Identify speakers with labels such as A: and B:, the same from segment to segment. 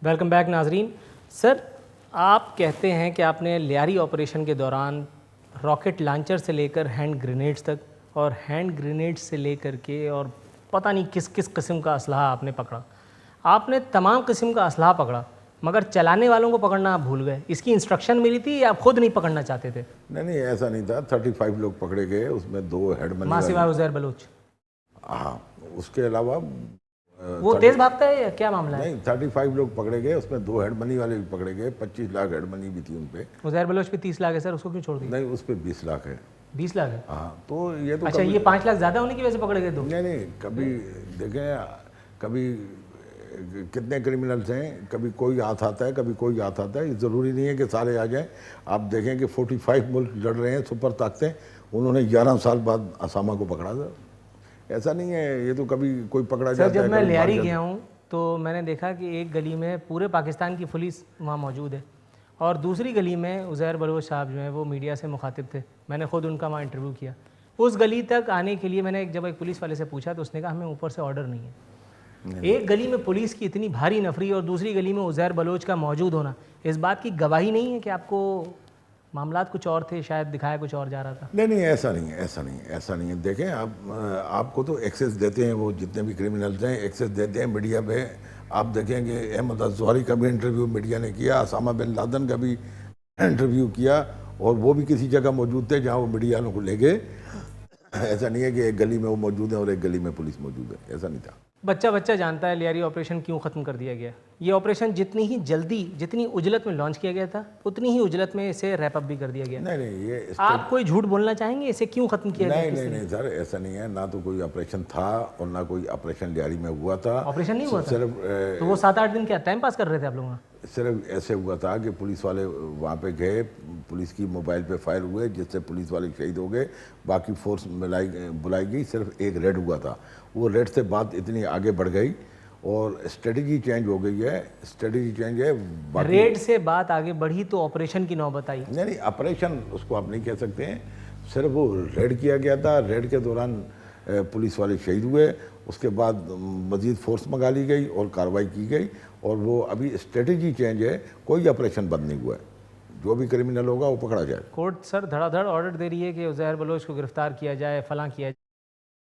A: Welcome back ناظرین. سر آپ کہتے ہیں کہ آپ نے لیاری آپریشن کے دوران راکٹ لانچر سے لے کر ہینڈ گرینیڈز تک اور ہینڈ گرینیڈز سے لے کر کے اور پتہ نہیں کس کس قسم کا اسلحہ آپ نے پکڑا. آپ نے تمام قسم کا اسلحہ پکڑا مگر چلانے والوں کو پکڑنا آپ بھول گئے. اس کی انسٹرکشن ملی تھی یا آپ خود نہیں پکڑنا چاہتے تھے؟
B: نہیں ایسا نہیں تھا. 35 لوگ پکڑے گئے, اس میں 2 ہیڈ منی
A: ماں سوائے عزیر بلوچ.
B: ہاں, اس کے علاوہ
A: وہ تیز بھاگتا ہے یا کیا معاملہ ہے؟
B: نہیں, 35 لوگ پکڑے گئے, اس میں 2 ہیڈ منی والے بھی پکڑے گئے. 25 لاکھ ہیڈ منی بھی تھی ان پہ.
A: عزیر بلوچ پہ 30 لاکھ ہے سر, اس کو کیوں چھوڑ دیا؟
B: نہیں, اس پہ 20 لاکھ ہے.
A: 20 لاکھ ہے؟
B: ہاں, تو یہ تو
A: اچھا, یہ 5 لاکھ زیادہ ہونے کی وجہ سے پکڑے گئے؟
B: نہیں, کبھی دیکھیں, کبھی کتنے کرمنلز ہیں, کبھی کوئی ہاتھ آتا ہے, کبھی کوئی ہاتھ آتا ہے. یہ ضروری نہیں ہے کہ سارے آ جائیں. آپ دیکھیں کہ 45 ملک لڑ رہے ہیں سپر طاقتیں, انہوں نے 11 سال بعد اسامہ کو پکڑا تھا. ایسا نہیں ہے, یہ تو کبھی کوئی پکڑا جاتا ہے.
A: سر جب میں لیاری گیا ہوں تو میں نے دیکھا کہ ایک گلی میں پورے پاکستان کی پولیس وہاں موجود ہے اور دوسری گلی میں عزیر بلوچ صاحب جو ہیں وہ میڈیا سے مخاطب تھے. میں نے خود ان کا وہاں انٹرویو کیا. اس گلی تک آنے کے لیے میں نے جب ایک پولیس والے سے پوچھا تو اس نے کہا ہمیں اوپر سے آرڈر نہیں ہے. ایک گلی میں پولیس کی اتنی بھاری نفری اور دوسری گلی میں عزیر بلوچ کا موجود ہونا اس بات کی گواہی نہیں ہے کہ آپ کو معاملات کچھ اور تھے, شاید دکھایا کچھ اور جا رہا تھا؟
B: نہیں, ایسا نہیں ہے. دیکھیں, آپ کو تو ایکسیس دیتے ہیں, وہ جتنے بھی کرمنلز ہیں ایکسیس دیتے ہیں میڈیا پہ. آپ دیکھیں کہ احمد الزہری کا بھی انٹرویو میڈیا نے کیا, اسامہ بن لادن کا بھی انٹرویو کیا, اور وہ بھی کسی جگہ موجود تھے جہاں وہ میڈیا والوں کو لے گئے. ایسا نہیں ہے کہ ایک گلی میں وہ موجود ہیں اور ایک گلی میں پولیس موجود ہے, ایسا نہیں تھا.
A: بچہ جانتا ہے لیاری آپریشن کیوں ختم کر دیا گیا. یہ آپریشن جتنی ہی جلدی, جتنی عجلت میں لانچ کیا گیا تھا, اتنی ہی عجلت میں اسے ریپ اپ بھی کر دیا گیا.
B: نہیں, یہ
A: آپ کوئی جھوٹ بولنا چاہیں گے اسے کیوں ختم کیا گیا؟
B: نہیں سر, ایسا نہیں ہے. نہ تو کوئی آپریشن تھا اور نہ کوئی آپریشن لیاری میں ہوا تھا.
A: آپریشن نہیں ہوا تھا؟
B: صرف
A: تو وہ 7-8 دن کیا ٹائم پاس کر رہے تھے آپ لوگ؟
B: صرف ایسے ہوا تھا کہ پولیس والے وہاں پہ گئے, پولیس کی موبائل پہ فائر ہوئے جس سے پولیس والے شہید ہو گئے, باقی فورس بلائی گئی. صرف ایک ریڈ ہوا تھا. وہ ریڈ سے بات اتنی آگے بڑھ گئی اور اسٹریٹجی چینج ہو گئی ہے. اسٹریٹجی چینج ہے.
A: ریڈ سے بات آگے بڑھی تو آپریشن کی نوبت آئی.
B: نہیں, آپریشن اس کو آپ نہیں کہہ سکتے ہیں. صرف وہ ریڈ کیا گیا تھا. ریڈ کے دوران پولیس والے شہید ہوئے. اس کے بعد مزید فورس منگا لی گئی اور کارروائی کی گئی, اور وہ ابھی اسٹریٹجی چینج ہے. کوئی آپریشن بند نہیں ہوا ہے. جو بھی کرمنل ہوگا وہ پکڑا جائے.
A: کورٹ سر دھڑا دھڑ آرڈر دے رہی ہے کہ عزیر بلوچ کو گرفتار کیا جائے, فلاں کیا جائے.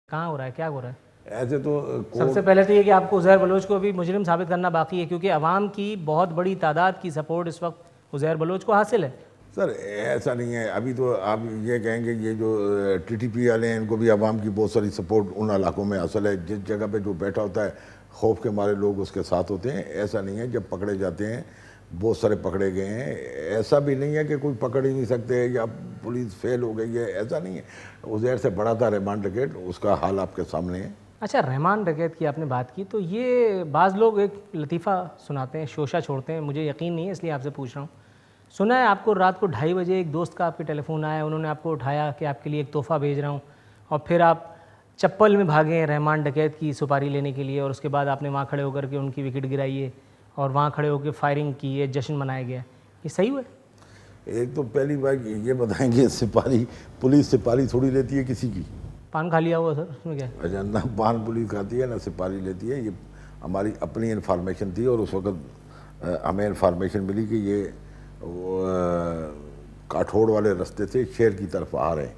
A: کہاں ہو رہا ہے, کیا ہو رہا ہے؟
B: ایسے تو
A: سب سے پہلے تو یہ کہ آپ کو عزیر بلوچ کو بھی مجرم ثابت کرنا باقی ہے, کیونکہ عوام کی بہت بڑی تعداد کی سپورٹ اس وقت عزیر بلوچ کو حاصل ہے.
B: سر ایسا نہیں ہے. ابھی تو آپ یہ کہیں گے یہ جو ٹی ٹی پی والے ہیں ان کو بھی عوام کی بہت ساری سپورٹ ان علاقوں میں حاصل ہے. جس جگہ پہ جو بیٹھا ہوتا ہے خوف کے مارے لوگ اس کے ساتھ ہوتے ہیں. ایسا نہیں ہے. جب پکڑے جاتے ہیں, بہت سارے پکڑے گئے ہیں. ایسا بھی نہیں ہے کہ کوئی پکڑ ہی نہیں سکتے یا پولیس فیل ہو گئی ہے, ایسا نہیں ہے. عزیر سے بڑا تھا رحمان ڈکیت, اس کا حال آپ کے سامنے ہے.
A: اچھا, رحمان ڈکیت کی آپ نے بات کی تو یہ بعض لوگ ایک لطیفہ سناتے ہیں, شوشہ چھوڑتے ہیں, مجھے یقین نہیں ہے اس لیے آپ سے پوچھ رہا ہوں. سنا ہے آپ کو رات کو 2:30 بجے ایک دوست کا آپ کے ٹیلی فون آیا, انہوں نے آپ کو اٹھایا کہ آپ کے لیے ایک تحفہ بھیج رہا ہوں, اور پھر آپ چپل میں بھاگے رحمان ڈکیت کی سپاری لینے کے لیے, اور اس کے بعد آپ نے وہاں کھڑے ہو کر کے ان کی وکٹ گرائی ہے اور وہاں کھڑے ہو کے فائرنگ کی ہے, جشن منایا گیا. یہ صحیح ہوا ہے؟
B: ایک تو پہلی بات یہ بتائیں گے, سپاری پولیس سپاری تھوڑی لیتی ہے کسی کی.
A: پان کھا لیا ہوا سر, اس میں کیا ہے؟
B: اچھا, نہ پان پولیس کھاتی ہے نہ سپاری لیتی ہے. یہ ہماری اپنی انفارمیشن تھی, اور اس وقت ہمیں انفارمیشن ملی کہ یہ کاٹھوڑ والے رستے سے شہر کی طرف آ رہے ہیں.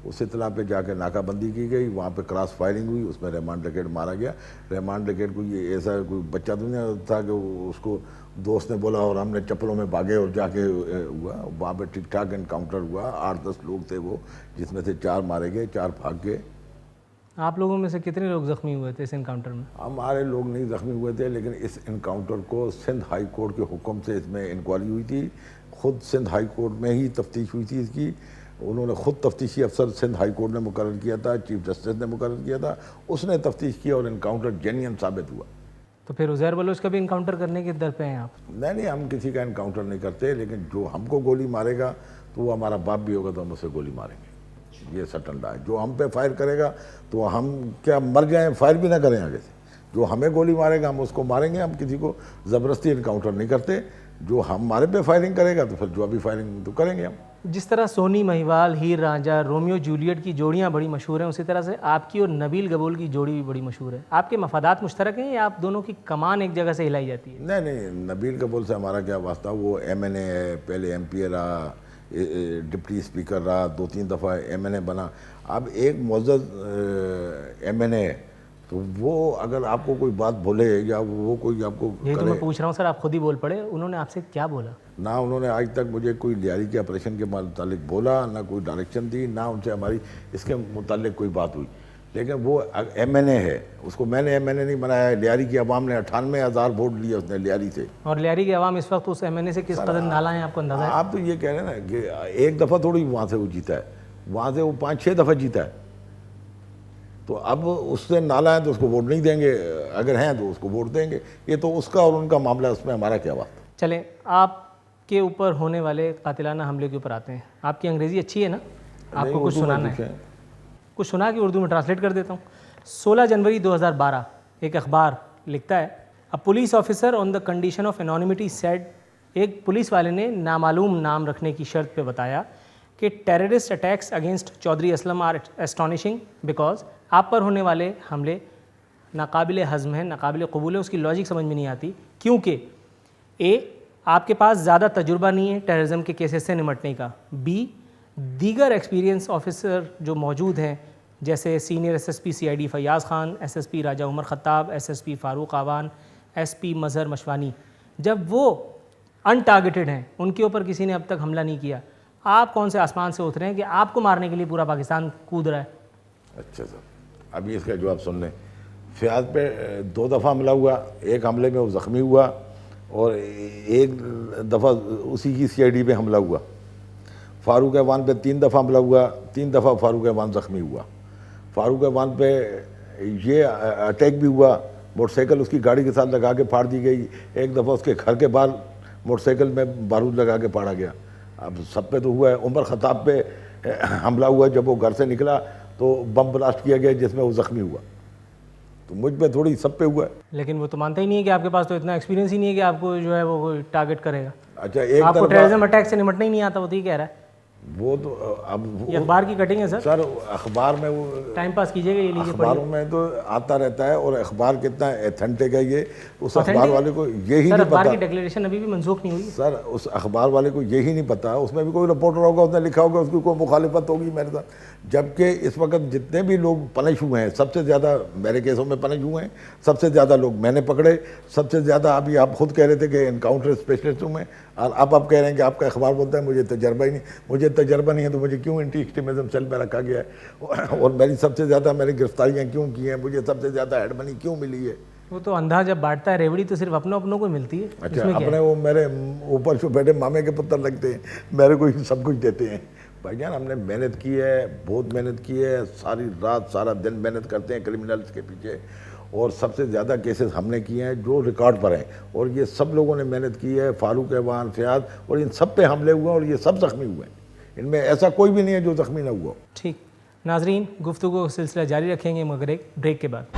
B: اس اطلاع پہ جا کے ناکہ بندی کی گئی, وہاں پہ کراس فائرنگ ہوئی, اس میں رحمان ڈکیت مارا گیا. رحمان ڈکیت کو یہ ایسا کوئی بچہ تو نہیں تھا کہ اس کو دوست نے بولا اور ہم نے چپلوں میں بھاگے اور جا کے ہوا. وہاں پہ ٹھیک ٹھاک انکاؤنٹر ہوا. 8-10 لوگ تھے وہ, جس میں سے 4 مارے گئے, 4 بھاگ گئے.
A: آپ لوگوں میں سے کتنے لوگ زخمی ہوئے تھے اس انکاؤنٹر میں؟
B: ہمارے لوگ نہیں زخمی ہوئے تھے, لیکن اس انکاؤنٹر کو سندھ ہائی کورٹ کے حکم سے اس میں انکوائری ہوئی تھی. خود سندھ ہائی کورٹ میں ہی تفتیش ہوئی تھی اس کی. انہوں نے خود تفتیشی افسر سندھ ہائی کورٹ نے مقرر کیا تھا, چیف جسٹس نے مقرر کیا تھا, اس نے تفتیش کیا اور انکاؤنٹر جینین ثابت ہوا.
A: تو پھر عزیر بلوچ کا بھی انکاؤنٹر کرنے کے در پہ ہیں آپ؟
B: نہیں, ہم کسی کا انکاؤنٹر نہیں کرتے, لیکن جو ہم کو گولی مارے گا تو وہ ہمارا باپ بھی ہوگا تو ہم اسے گولی ماریں گے. یہ سٹنڈا ہے. جو ہم پہ فائر کرے گا تو ہم کیا مر جائیں, فائر بھی نہ کریں آگے سے. جو ہمیں گولی مارے گا ہم اس کو ماریں گے. ہم کسی کو زبردستی انکاؤنٹر نہیں کرتے. جو ہمارے پہ فائرنگ کرے گا تو پھر جو ابھی فائرنگ تو کریں گے ہم.
A: جس طرح سونی مہیوال، ہیر رانجھا، رومیو جولیٹ کی جوڑیاں بڑی مشہور ہیں، اسی طرح سے آپ کی اور نبیل گبول کی جوڑی بھی بڑی مشہور ہے. آپ کے مفادات مشترک ہیں یا آپ دونوں کی کمان ایک جگہ سے ہلائی جاتی ہے؟
B: نہیں، نبیل گبول سے ہمارا کیا واسطہ، وہ ایم این اے ہے، پہلے ایم پی اے رہا، ڈپٹی اسپیکر رہا، 2-3 دفعہ ایم این اے بنا. اب ایک معزز ایم این اے تو وہ اگر آپ کو کوئی بات بولے یا وہ کوئی آپ کو
A: یہ تو میں پوچھ رہا ہوں سر، آپ خود ہی بول پڑے، انہوں نے آپ سے کیا بولا؟
B: نہ انہوں نے آج تک مجھے کوئی لیاری کے آپریشن کے متعلق بولا، نہ کوئی ڈائریکشن دی، نہ ان سے ہماری اس کے متعلق کوئی بات ہوئی. لیکن وہ ایم این اے ہے، اس کو میں نے ایم این اے نہیں بنایا. لیاری کی عوام نے 98,000 ووٹ لیے اس نے لیاری سے.
A: اور لیاری کے عوام اس وقت اس ایم این اے سے کس قدر نالا ہیں آپ کو اندازہ ہے؟
B: آپ تو یہ کہہ رہے ہیں نا کہ ایک دفعہ تھوڑی وہاں سے وہ جیتا ہے، وہاں سے وہ 5-6 دفعہ جیتا ہے. تو اب اس سے نالا ہے تو اس کو ووٹ نہیں دیں گے، اگر ہیں تو اس کو ووٹ دیں گے. یہ تو اس کا اور ان کا معاملہ، اس میں ہمارا کیا بات.
A: چلیں آپ کے اوپر ہونے والے قاتلانہ حملے کے اوپر آتے ہیں. آپ کی انگریزی اچھی ہے نا؟ آپ کو کچھ سنانا ہے؟ کچھ سنا کہ اردو میں ٹرانسلیٹ کر دیتا ہوں. 16 جنوری 2012 ایک اخبار لکھتا ہے، a police officer on the condition of anonymity said, ایک پولیس والے نے نامعلوم نام رکھنے کی شرط پہ بتایا کہ terrorist attacks against Chaudhry Aslam are astonishing because آپ پر ہونے والے حملے ناقابل ہضم ہیں، ناقابل قبول ہے. اس کی لاجک سمجھ میں نہیں آتی کیونکہ اے آپ کے پاس زیادہ تجربہ نہیں ہے ٹیررزم کے کیسز سے نمٹنے کا، بی دیگر ایکسپیرینس آفیسر جو موجود ہیں جیسے senior S S P C I D Fayyaz Khan, S S P Raja Umar Khattab, S S P Farooq Awan, S P Mazhar Mashwani, جب وہ ان ٹارگیٹڈ ہیں، ان کے اوپر کسی نے اب تک حملہ نہیں کیا، آپ کون سے آسمان سے اترے ہیں کہ آپ کو مارنے کے لیے پورا پاکستان کود رہا ہے؟
B: اچھا سر، ابھی اس کا جواب سن لیں. فیاض پہ 2 دفعہ حملہ ہوا، ایک حملے میں وہ زخمی ہوا اور ایک دفعہ اسی کی سی آئی ڈی پہ حملہ ہوا. فاروق ایوان پہ 3 دفعہ حملہ ہوا، 3 دفعہ فاروق ایوان زخمی ہوا. فاروق ایوان پہ یہ اٹیک بھی ہوا، موٹر سائیکل اس کی گاڑی کے ساتھ لگا کے پھاڑ دی گئی. ایک دفعہ اس کے گھر کے باہر موٹر سائیکل میں بارود لگا کے پھاڑا گیا. اب سب پہ تو ہوا ہے. عمر خطاب پہ حملہ ہوا، جب وہ گھر سے نکلا تو بم بلاسٹ کیا گیا جس میں وہ زخمی ہوا. تو مجھ پہ تھوڑی سب پہ ہوا ہے.
A: لیکن وہ تو مانتا ہی نہیں ہے کہ آپ کے پاس تو اتنا ایکسپیرینس ہی نہیں ہے کہ آپ کو جو ہے وہ ٹارگیٹ کرے گا.
B: اچھا، ایک
A: آپ کو ٹیررزم اٹیک سے نمٹنا ہی نہیں آتا، وہ تو یہ کہہ رہا ہے.
B: وہ تو اب
A: یہ اخبار کی کٹنگ ہے سر،
B: اخبار میں وہ
A: ٹائم پاس کیجیے گا، یہ لیجیے
B: اخباروں میں تو آتا رہتا ہے. اور اخبار کتنا ایتھنٹک ہے یہ اس اخبار والے کو یہی
A: سر.
B: نہیں
A: اخبار
B: پتا.
A: کی ڈکلیریشن ابھی بھی منسوخ نہیں ہوئی
B: سر اس اخبار والے کو یہی نہیں پتا، اس میں بھی کوئی رپورٹر ہوگا، اس نے لکھا ہوگا، اس کی کوئی مخالفت ہوگی میرے ساتھ. جبکہ اس وقت جتنے بھی لوگ پنش ہوئے ہیں، سب سے زیادہ میرے کیسوں میں پنش ہوئے ہیں، سب سے زیادہ لوگ میں نے پکڑے، سب سے زیادہ. ابھی آپ خود کہہ رہے تھے کہ انکاؤنٹر اسپیشلسٹ ہوں میں، اور اب آپ کہہ رہے ہیں کہ آپ کا اخبار بولتا ہے مجھے تجربہ ہی نہیں. مجھے تجربہ نہیں ہے تو مجھے کیوں اینٹی ایکسٹریمزم سیل میں رکھا گیا ہے؟ اور میری سب سے زیادہ میری گرفتاریاں کیوں کی ہیں؟ مجھے سب سے زیادہ ہیڈ منی کیوں ملی ہے؟
A: وہ تو اندھا جب بانٹتا ہے ریوڑی تو صرف اپنوں کو ملتی ہے.
B: اچھا، اپنے وہ میرے اوپر جو بیٹھے مامے کے پتر لگتے ہیں، میرے کو ہی سب کچھ دیتے ہیں. بھائی جان ہم نے محنت کی ہے، بہت محنت کی ہے، ساری رات سارا دن محنت کرتے ہیں کرمنلز کے پیچھے. اور سب سے زیادہ کیسز ہم نے کیے ہیں جو ریکارڈ پر ہیں، اور یہ سب لوگوں نے محنت کی ہے. فاروق ایوان، فیاض، اور ان سب پہ حملے ہوئے ہیں اور یہ سب زخمی ہوئے ہیں. ان میں ایسا کوئی بھی نہیں ہے جو زخمی نہ ہوا.
A: ٹھیک ناظرین، گفتگو کا سلسلہ جاری رکھیں گے مگر ایک بریک کے بعد.